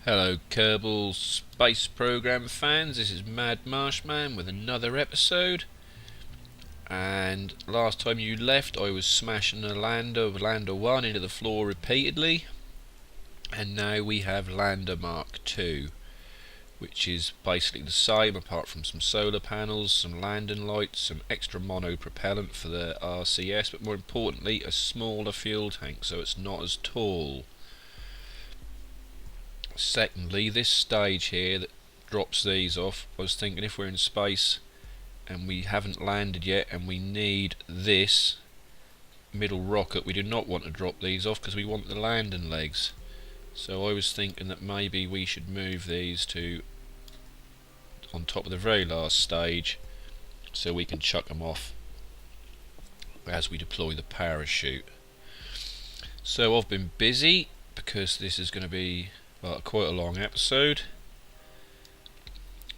Hello Kerbal Space Program fans, this is Mad Marshman with another episode. And last time you left I was smashing a lander 1 into the floor repeatedly. And now we have Lander Mark 2, which is basically the same apart from some solar panels, some landing lights, some extra mono propellant for the RCS, but more importantly a smaller fuel tank so it's not as tall. Secondly, this stage here that drops these off, I was thinking if we're in space and we haven't landed yet and we need this middle rocket, we do not want to drop these off because we want the landing legs. So I was thinking that maybe we should move these to on top of the very last stage so we can chuck them off as we deploy the parachute. So I've been busy because this is going to be quite a long episode,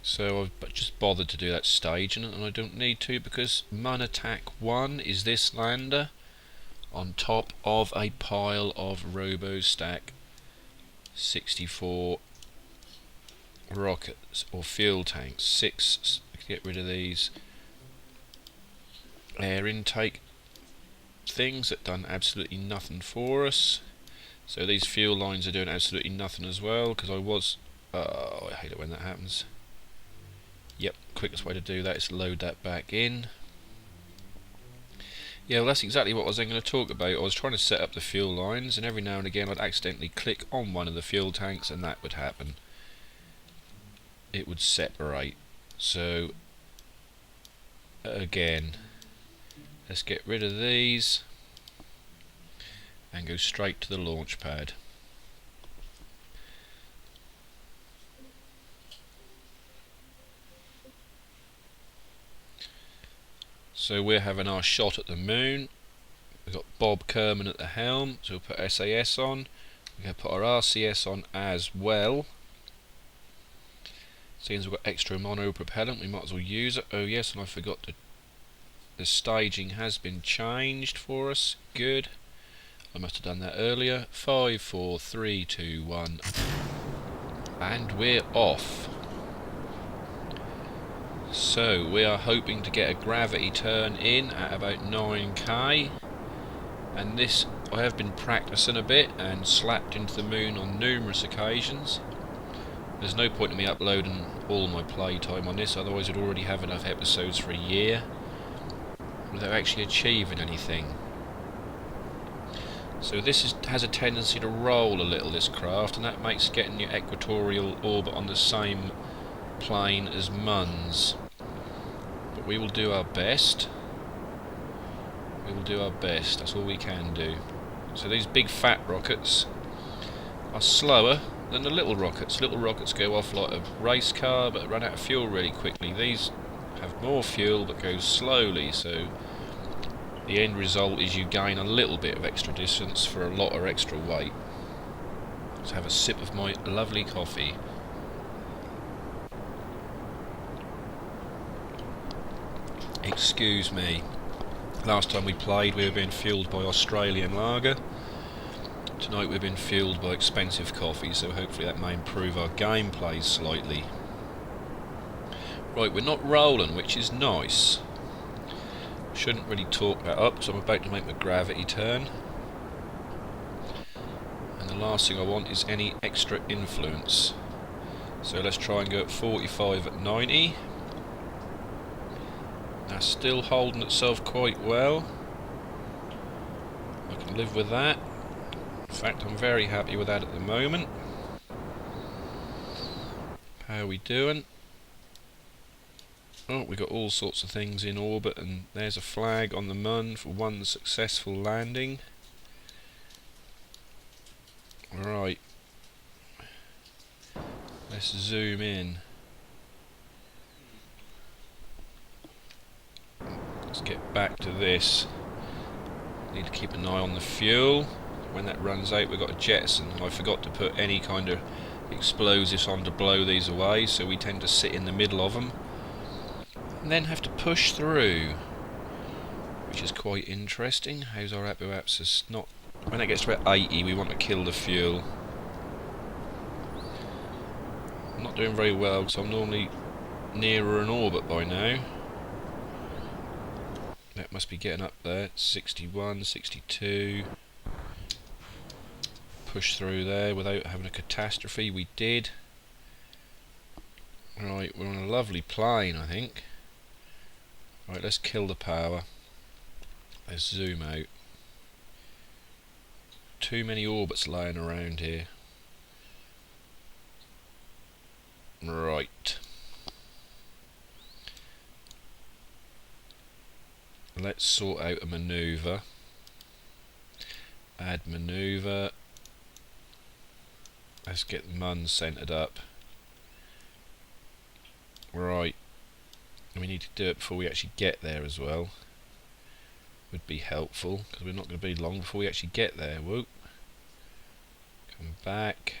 so I've just bothered to do that stage, and I don't need to because Mun Attack 1 is this lander on top of a pile of RoboStack 64 rockets or fuel tanks. 6, get rid of these air intake things that done absolutely nothing for us. So these fuel lines are doing absolutely nothing as well, because I hate it when that happens. Yep, quickest way to do that is load that back in. Yeah, well that's exactly what I was going to talk about. I was trying to set up the fuel lines, and every now and again I'd accidentally click on one of the fuel tanks and that would happen. It would separate. So again, let's get rid of these and go straight to the launch pad. So we're having our shot at the moon. We've got Bob Kerman at the helm, so we'll put SAS on. We're going to put our RCS on as well. Seeing as we've got extra mono propellant, we might as well use it. Oh yes, and I forgot the staging has been changed for us. Good. I must have done that earlier. 5, 4, 3, 2, 1, and we're off. So we are hoping to get a gravity turn in at about 9k, and this I have been practicing a bit and slapped into the moon on numerous occasions. There's no point in me uploading all my playtime on this, otherwise I'd already have enough episodes for a year without actually achieving anything. So this has a tendency to roll a little, this craft, and that makes getting your equatorial orbit on the same plane as Mun's. But we will do our best. We will do our best, that's all we can do. So these big fat rockets are slower than the little rockets. Little rockets go off like a race car but run out of fuel really quickly. These have more fuel but go slowly, so the end result is you gain a little bit of extra distance for a lot of extra weight. Let's have a sip of my lovely coffee. Excuse me. Last time we played we were being fueled by Australian lager. Tonight we've been fueled by expensive coffee, so hopefully that may improve our gameplay slightly. Right, we're not rolling, which is nice. Shouldn't really talk that up, so I'm about to make my gravity turn. And the last thing I want is any extra influence. So let's try and go at 45 at 90. That's still holding itself quite well. I can live with that. In fact, I'm very happy with that at the moment. How are we doing? Oh, we got all sorts of things in orbit, and there's a flag on the Mun for one successful landing. Right, let's zoom in. Let's get back to this. Need to keep an eye on the fuel. When that runs out we've got a jettison. I forgot to put any kind of explosives on to blow these away, so we tend to sit in the middle of them and then have to push through, which is quite interesting. How's our apoapsis? Not when it gets to about 80 we want to kill the fuel. not doing very well because I'm normally nearer an orbit by now. That must be getting up there. 61, 62. Push through there without having a catastrophe. We did. Right, we're on a lovely plane, I think. Right, let's kill the power. Let's zoom out. Too many orbits lying around here. Right. Let's sort out a manoeuvre. Add manoeuvre. Let's get Mun centered up. Right. We need to do it before we actually get there as well. Would be helpful, because we're not going to be long before we actually get there. Whoop. Come back.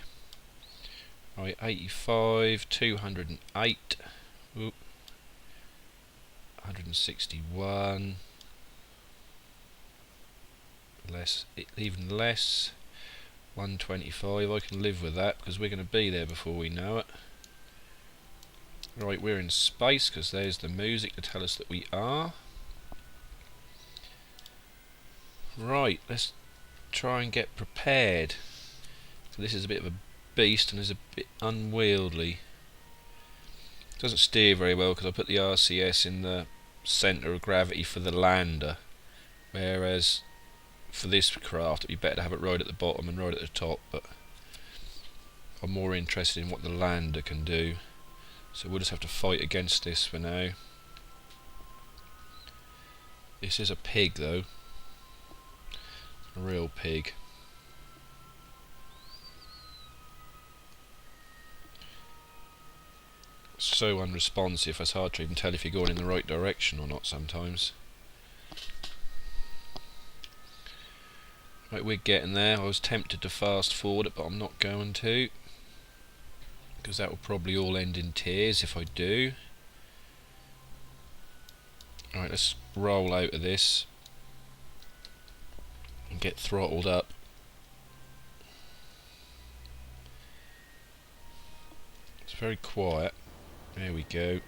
Right, 85, 208. Whoop. 161. Less, even less. 125. I can live with that because we're going to be there before we know it. Right, we're in space because there's the music to tell us that we are. Right, let's try and get prepared. So this is a bit of a beast and is a bit unwieldy. It doesn't steer very well because I put the RCS in the centre of gravity for the lander, whereas for this craft it'd be better to have it right at the bottom and right at the top, but I'm more interested in what the lander can do, so we'll just have to fight against this for now. This is a pig though, a real pig. So unresponsive, it's hard to even tell if you're going in the right direction or not sometimes. Right, we're getting there. I was tempted to fast forward it, but I'm not going to, because that will probably all end in tears if I do. Right, let's roll out of this and get throttled up. It's very quiet. There we go.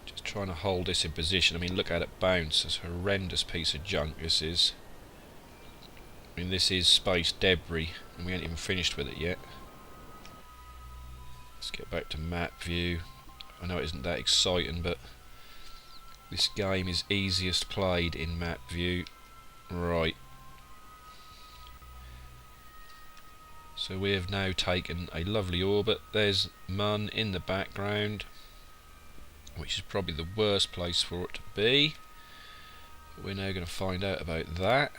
Just trying to hold this in position. I mean, look at it bounce. It's a horrendous piece of junk this is. I mean, this is space debris, and we ain't even finished with it yet. Let's get back to map view. I know it isn't that exciting, but this game is easiest played in map view. Right. So we have now taken a lovely orbit. There's Mun in the background, which is probably the worst place for it to be. But we're now going to find out about that.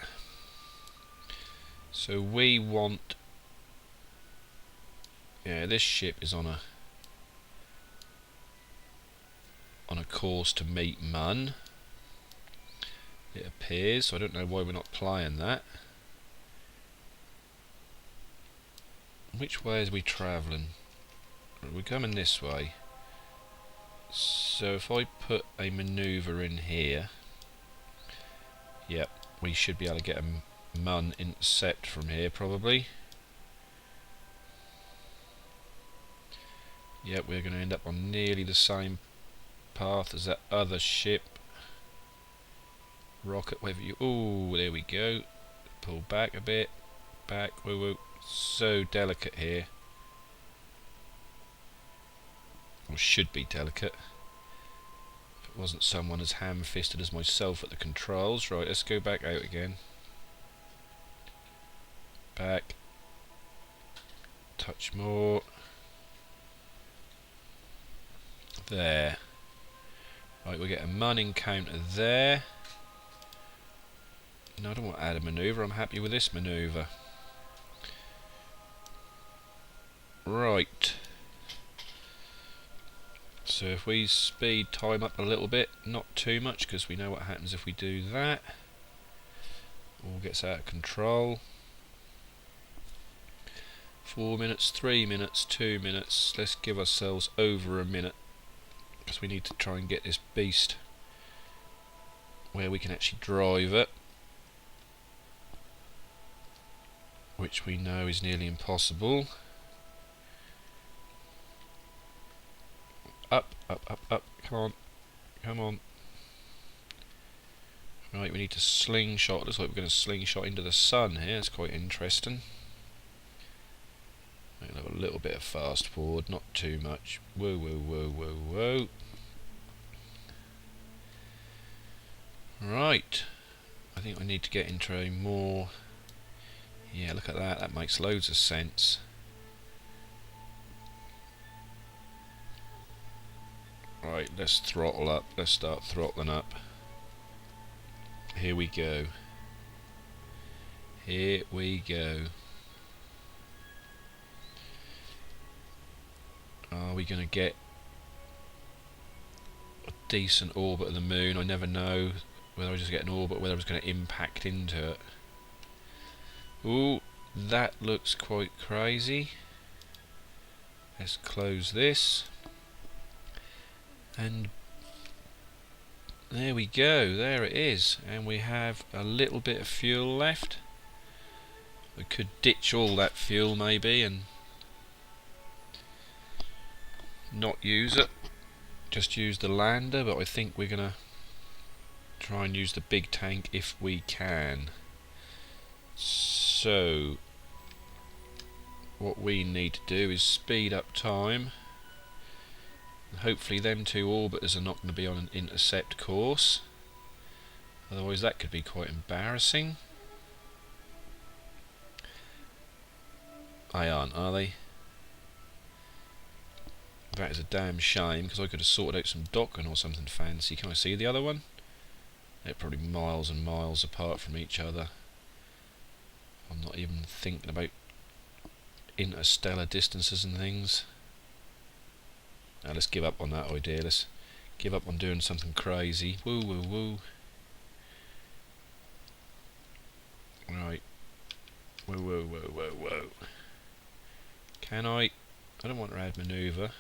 So we want... yeah, this ship is on a course to meet Mun, it appears, so I don't know why we're not playing that. Which way is we travelling? We're coming this way. So if I put a manoeuvre in here, yep, we should be able to get a Mun intercept from here probably. Yep, we're going to end up on nearly the same path as that other ship. Rocket, whatever you... oh, there we go. Pull back a bit. Back, woo woo. So delicate here. Or should be delicate. If it wasn't someone as ham-fisted as myself at the controls. Right, let's go back out again. Back. Touch more. There. Right, we get a Mun encounter there. No, I don't want to add a manoeuvre. I'm happy with this manoeuvre. Right. So if we speed time up a little bit, not too much, because we know what happens if we do that. All gets out of control. 4 minutes, 3 minutes, 2 minutes. Let's give ourselves over a minute, because we need to try and get this beast where we can actually drive it, which we know is nearly impossible. Up, up, up, up. Come on. Come on. Right, we need to slingshot. Looks like we're going to slingshot into the sun here. It's quite interesting. We'll have a little bit of fast forward, not too much. Whoa, whoa, whoa, whoa, whoa. Right. I think we need to get into a more... Yeah, look at that. That makes loads of sense. Right, let's throttle up. Let's start throttling up. Here we go. Here we go. Are we going to get a decent orbit of the moon? I never know whether I just get an orbit or whether it's going to impact into it. Ooh, that looks quite crazy. Let's close this. And there we go, there it is. And we have a little bit of fuel left. We could ditch all that fuel maybe and not use it. Just use the lander, but I think we're going to try and use the big tank if we can. So what we need to do is speed up time. Hopefully them two orbiters are not going to be on an intercept course, otherwise that could be quite embarrassing. They aren't, are they? That is a damn shame, because I could have sorted out some docking or something fancy. Can I see the other one? They're probably miles and miles apart from each other. I'm not even thinking about interstellar distances and things. Now let's give up on that idea. Let's give up on doing something crazy. Woo woo woo. Right. Whoa whoa whoa whoa whoa. Can I don't want to add manoeuvre.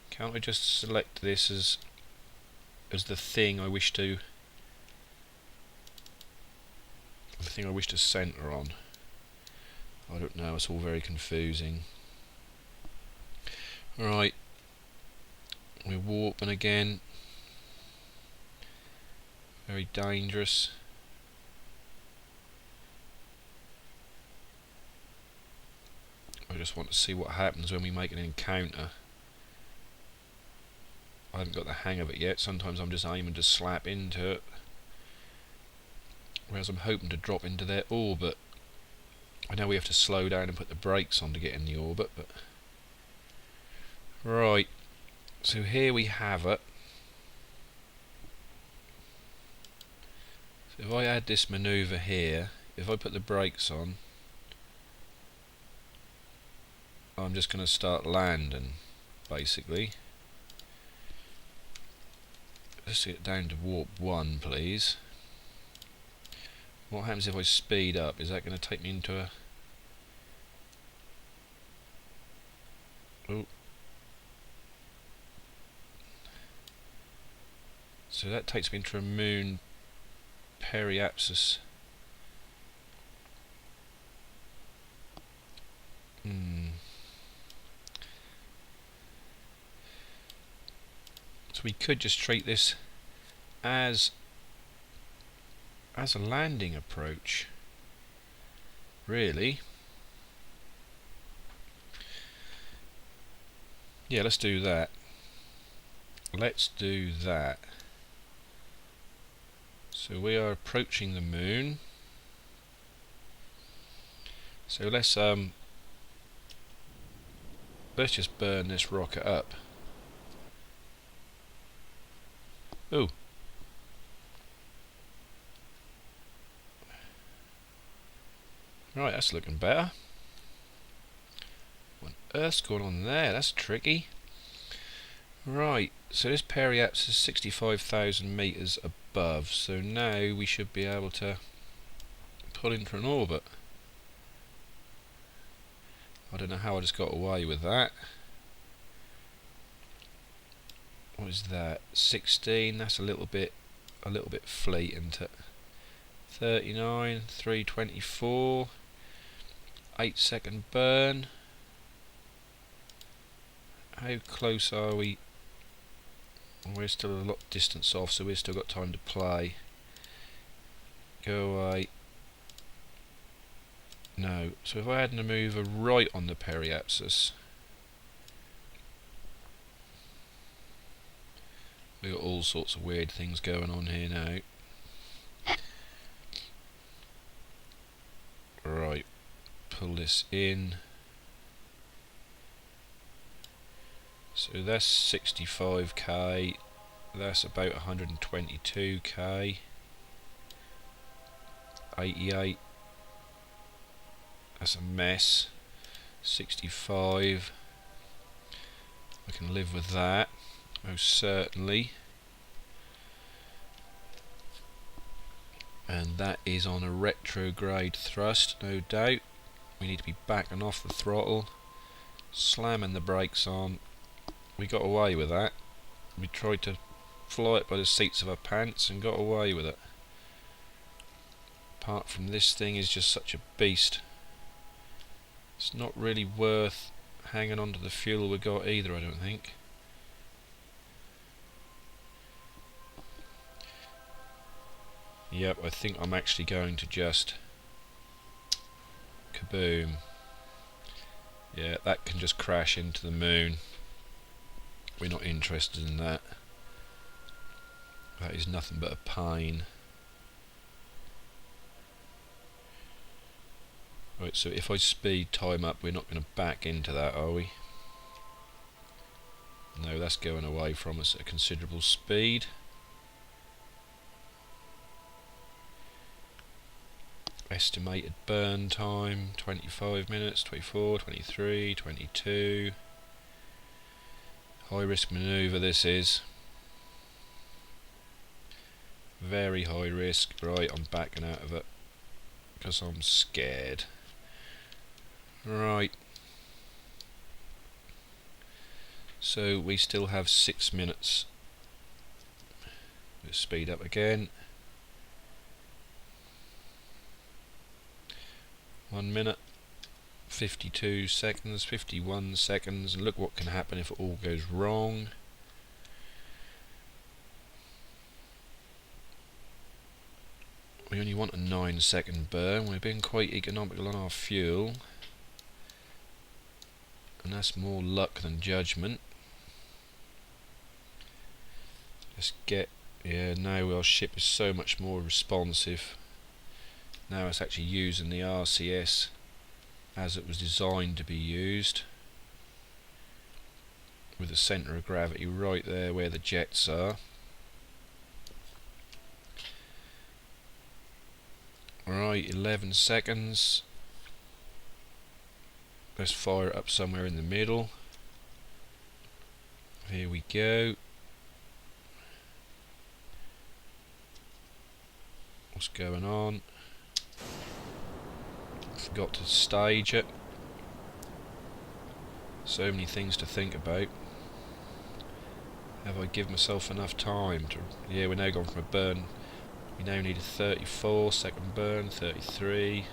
Can't I just select this as the thing I wish to centre on? I don't know, it's all very confusing. Right, we're warping again. Very dangerous. I just want to see what happens when we make an encounter. I haven't got the hang of it yet. Sometimes I'm just aiming to slap into it, whereas I'm hoping to drop into their orbit. I know we have to slow down and put the brakes on to get in the orbit, but... Right, so here we have it. So if I add this manoeuvre here, if I put the brakes on, I'm just going to start landing, basically. Let's get down to warp 1, please. What happens if I speed up? Is that going to take me into a... Oh. So that takes me into a moon periapsis. So we could just treat this as a landing approach, really. Yeah, let's do that. Let's do that. So we are approaching the moon. So let's just burn this rocket up. Oh. Right, that's looking better. What on earth's going on there? That's tricky. Right, so this periapsis is 65,000 metres above, so now we should be able to pull into an orbit. I don't know how I just got away with that. What is that? 16, that's a little bit fleet, isn't it? 39, 324, 8-second burn. How close are we? We're still a lot distance off, so we've still got time to play. Go away. No. So if I had to move a right on the periapsis, we've got all sorts of weird things going on here now. Right. Pull this in. So that's 65k. That's about 122k. 88. That's a mess. 65. I can live with that, most certainly. And that is on a retrograde thrust, no doubt. We need to be backing off the throttle, slamming the brakes on. We got away with that. We tried to fly it by the seats of our pants and got away with it. Apart from this thing is just such a beast. It's not really worth hanging on to the fuel we got either, I don't think. Yep, I think I'm actually going to just kaboom. Yeah, that can just crash into the moon. We're not interested in that. That is nothing but a pain. Right, so if I speed time up, we're not going to back into that, are we? No, that's going away from us at a considerable speed. Estimated burn time, 25 minutes, 24, 23, 22. High risk manoeuvre this is. Very high risk. Right, I'm backing out of it because I'm scared. Right. So we still have 6 minutes. Let's speed up again. 1 minute, 52 seconds, 51 seconds, and look what can happen if it all goes wrong. We only want a 9-second burn. We're being quite economical on our fuel, and that's more luck than judgment. Let's get, yeah, now our ship is so much more responsive. Now it's actually using the RCS as it was designed to be used, with the centre of gravity right there where the jets are. Right, 11 seconds. Let's fire it up somewhere in the middle. Here we go. What's going on? Forgot to stage it. So many things to think about. Have I given myself enough time to... Yeah, we're now going from a burn. We now need a 34-second burn, 33.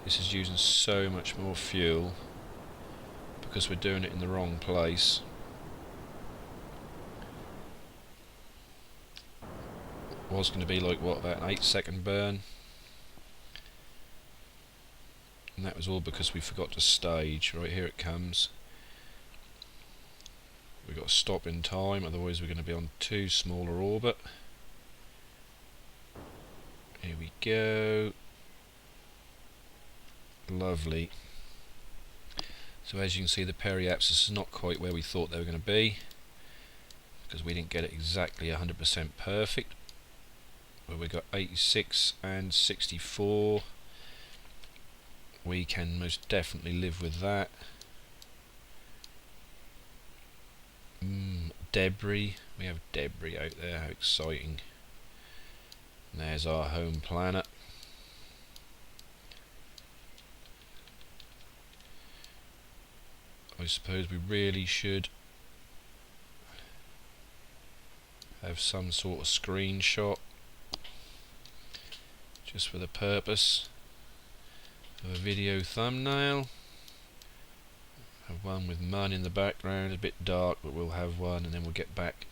This is using so much more fuel because we're doing it in the wrong place. Was going to be like, what, about an 8-second burn? And that was all because we forgot to stage. Right, here it comes. We've got to stop in time, otherwise we're going to be on too smaller orbit. Here we go. Lovely. So as you can see, the periapsis is not quite where we thought they were going to be, because we didn't get it exactly 100% perfect. But we got 86 and 64. We can most definitely live with that. Debris. We have debris out there. How exciting. And there's our home planet. I suppose we really should have some sort of screenshot just for the purpose of a video thumbnail. Have one with Mun in the background, a bit dark, but we'll have one, and then we'll get back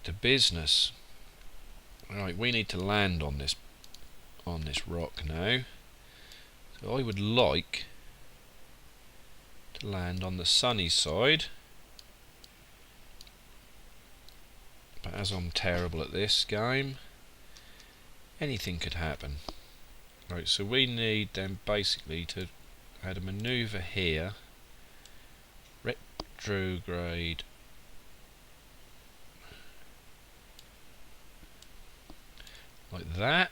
to business. Right, we need to land on this rock now. So I would like to land on the sunny side, but as I'm terrible at this game, anything could happen. Right, so we need then basically to add a manoeuvre here, retrograde like that.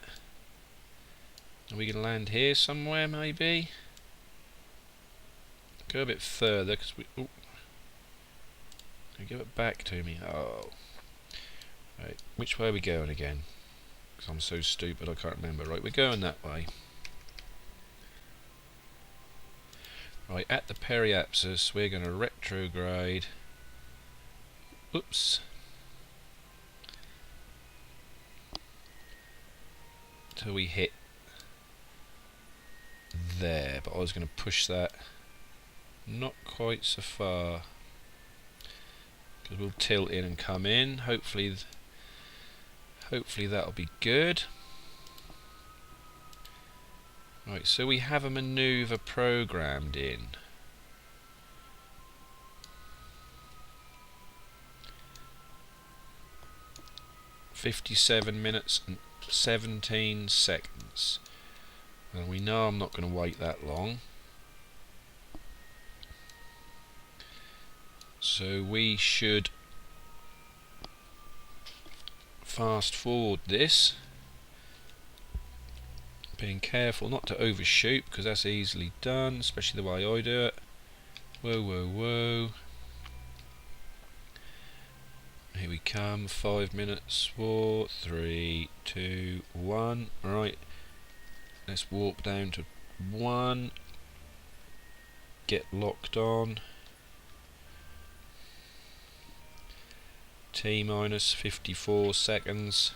Are we going to land here somewhere maybe? Go a bit further because we... Ooh. Give it back to me. Oh. Right, which way are we going again? Because I'm so stupid I can't remember. Right, we're going that way. Right, at the periapsis we're going to retrograde. Oops. Till we hit there, but I was going to push that not quite so far because we'll tilt in and come in. Hopefully that'll be good. Right, so we have a manoeuvre programmed in. (57 minutes and 17 seconds). And we know I'm not going to wait that long. So we should fast forward this, being careful not to overshoot because that's easily done, especially the way I do it. Whoa, whoa, whoa. Here we come. 5 minutes. 4, 3, 2, 1. Right. Let's warp down to 1. Get locked on. T minus 54 seconds.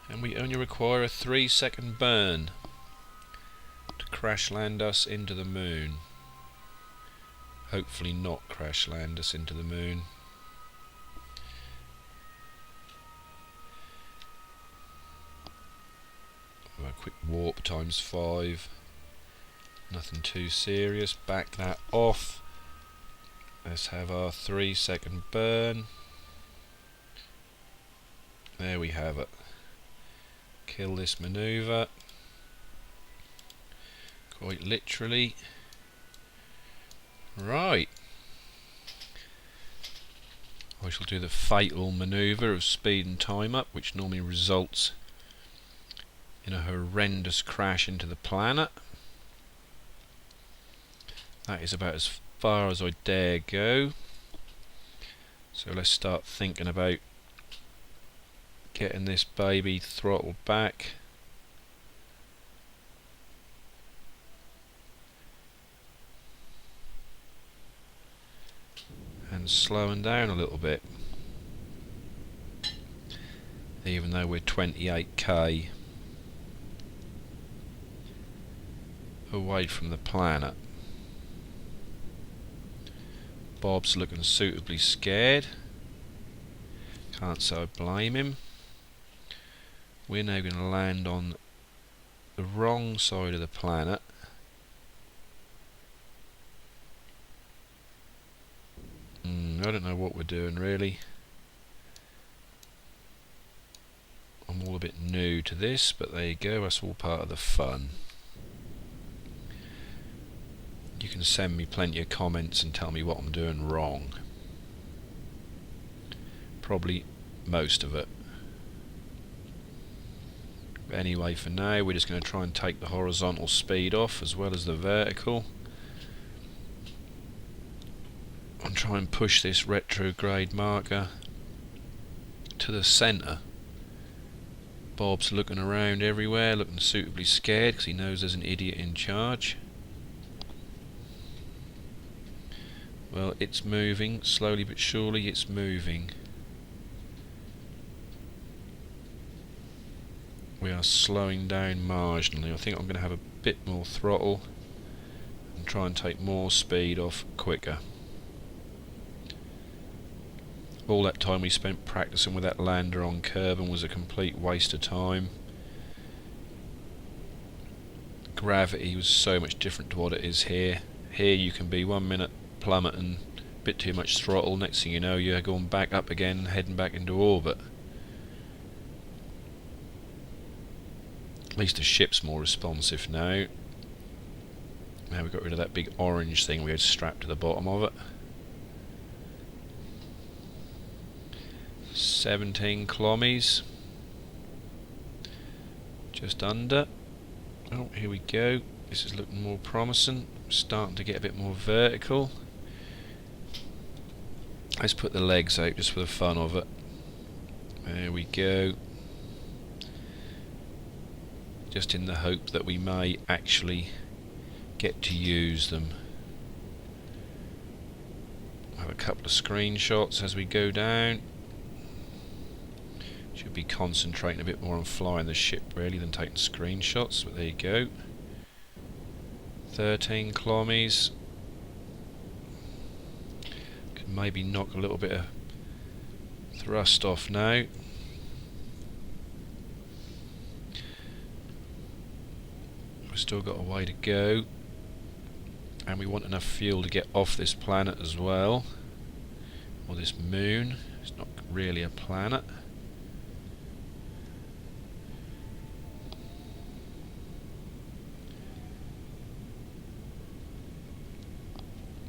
And we only require a 3-second burn to crash land us into the moon. Hopefully not crash land us into the moon. A quick warp times 5. Nothing too serious. Back that off. Let's have our 3-second burn. There we have it. Kill this manoeuvre. Quite literally. Right. I shall do the fatal manoeuvre of speed and time up, which normally results in a horrendous crash into the planet. That is about as far as I dare go. So let's start thinking about getting this baby throttled back. And slowing down a little bit. Even though we're 28k away from the planet. Bob's looking suitably scared. Can't say I blame him. We're now going to land on the wrong side of the planet. I don't know what we're doing really. I'm all a bit new to this, but there you go, that's all part of the fun. You can send me plenty of comments and tell me what I'm doing wrong. Probably most of it. But anyway, for now we're just going to try and take the horizontal speed off as well as the vertical. And try and push this retrograde marker to the centre. Bob's looking around everywhere, looking suitably scared because he knows there's an idiot in charge. Well, it's moving, slowly but surely it's moving. We are slowing down marginally. I think I'm going to have a bit more throttle. and try and take more speed off quicker. All that time we spent practicing with that lander on Kerbin was a complete waste of time. Gravity was so much different to what it is here. Here you can be 1 minute plummeting, a bit too much throttle, next thing you know you're going back up again, heading back into orbit. At least the ship's more responsive now. Now we've got rid of that big orange thing we had strapped to the bottom of it. 17 kilometers. Just under. Oh, here we go. This is looking more promising. Starting to get a bit more vertical. Let's put the legs out just for the fun of it. There we go. Just in the hope that we may actually get to use them. Have a couple of screenshots as we go down. Should be concentrating a bit more on flying the ship really than taking screenshots, but there you go. 13 kilometers. Could maybe knock a little bit of thrust off now. We've still got a way to go, and we want enough fuel to get off this planet as well, or this moon. It's not really a planet.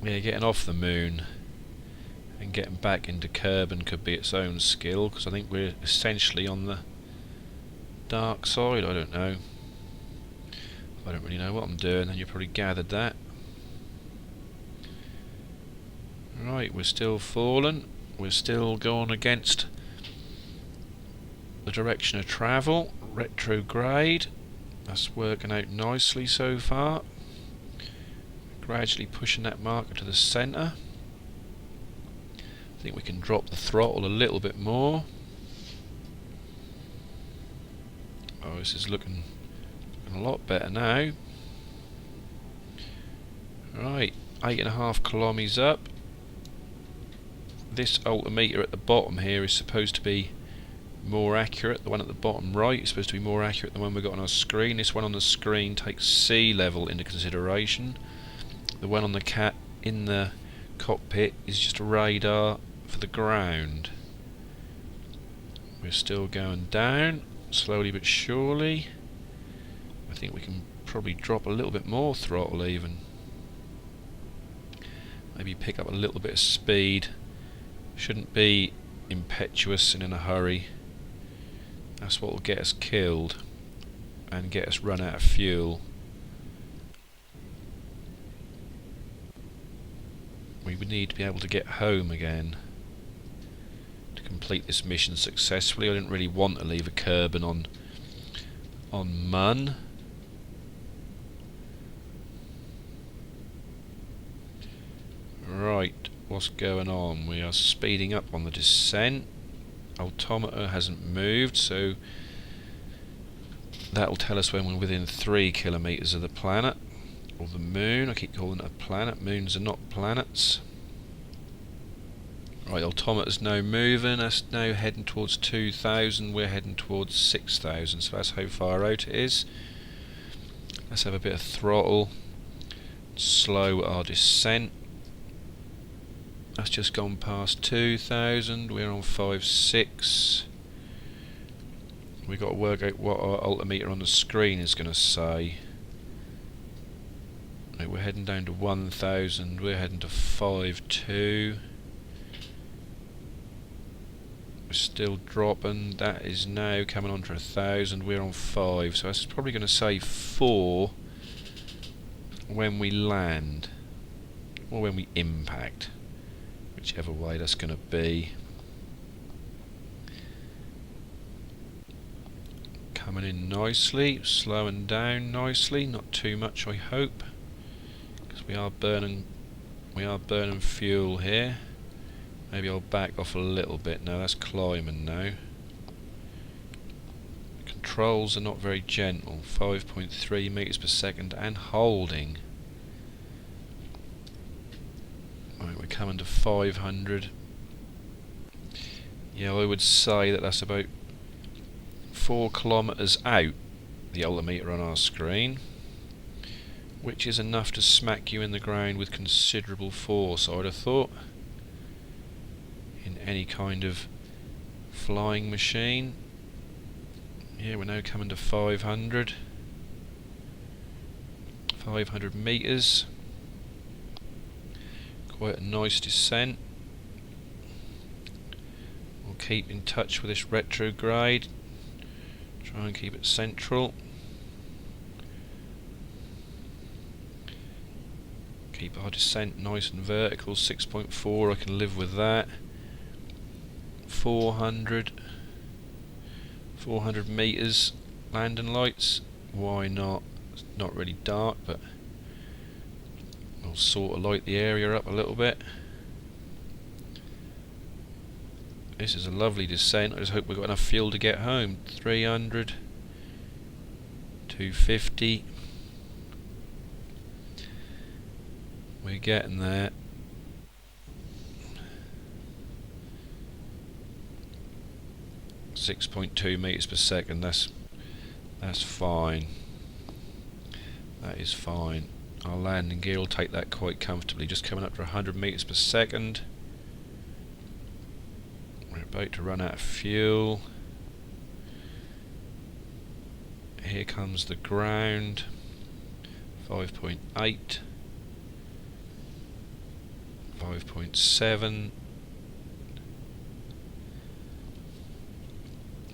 Yeah, getting off the moon and getting back into Kerbin could be its own skill, because I think we're essentially on the dark side. I don't know. I don't really know what I'm doing, and you probably gathered that. Right, we're still falling. We're still going against the direction of travel. Retrograde. That's working out nicely so far. Gradually pushing that marker to the centre. I think we can drop the throttle a little bit more. Oh, this is looking a lot better now. Right, 8.5 kilometers up. This altimeter at the bottom here is supposed to be more accurate. The one at the bottom right is supposed to be more accurate than the one we've got on our screen. This one on the screen takes sea level into consideration. The one on the in the cockpit is just a radar for the ground. We're still going down, slowly but surely. I think we can probably drop a little bit more throttle even. Maybe pick up a little bit of speed. Shouldn't be impetuous and in a hurry. That's what will get us killed and get us run out of fuel. We would need to be able to get home again to complete this mission successfully. I didn't really want to leave a Kerbin on Mun. Right, what's going on? We are speeding up on the descent. Altimeter hasn't moved, so that will tell us when we're within 3 kilometers of the planet. Or the moon. I keep calling it a planet. Moons are not planets. Right, altimeter's now moving. That's now heading towards 2,000. We're heading towards 6,000. So that's how far out it is. Let's have a bit of throttle. Slow our descent. That's just gone past 2,000. We're on 5.6. We've got to work out what our altimeter on the screen is going to say. Right, we're heading down to 1,000. We're heading to 5.2. We're still dropping. That is now coming on to 1,000. We're on 5. So that's probably going to say 4 when we land, or when we impact, whichever way that's going to be. Coming in nicely, slowing down nicely, not too much I hope, because we are burning fuel here. Maybe I'll back off a little bit. No, that's climbing now. Controls are not very gentle. 5.3 meters per second and holding. coming to 500. Yeah, I would say that that's about 4 kilometres out, the altimeter on our screen, which is enough to smack you in the ground with considerable force, I'd have thought, in any kind of flying machine. Yeah, we're now coming to 500 metres. Quite a nice descent. We'll keep in touch with this retrograde, try and keep it central. Keep our descent nice and vertical. 6.4, I can live with that. 400 metres landing lights, why not? It's not really dark, but I'll sort of light the area up a little bit. This is a lovely descent. I just hope we've got enough fuel to get home. 300, 250. We're getting there. .2 meters per second. That's fine. That is fine. Our landing gear will take that quite comfortably. Just coming up to 100 meters per second. We're about to run out of fuel. Here comes the ground. 5.8. 5.7.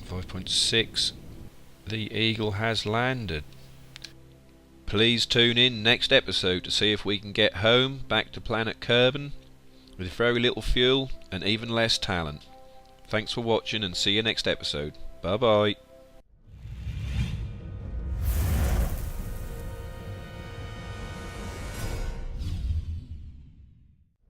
5.6. The Eagle has landed. Please tune in next episode to see if we can get home back to planet Kerbin with very little fuel and even less talent. Thanks for watching and see you next episode. Bye bye.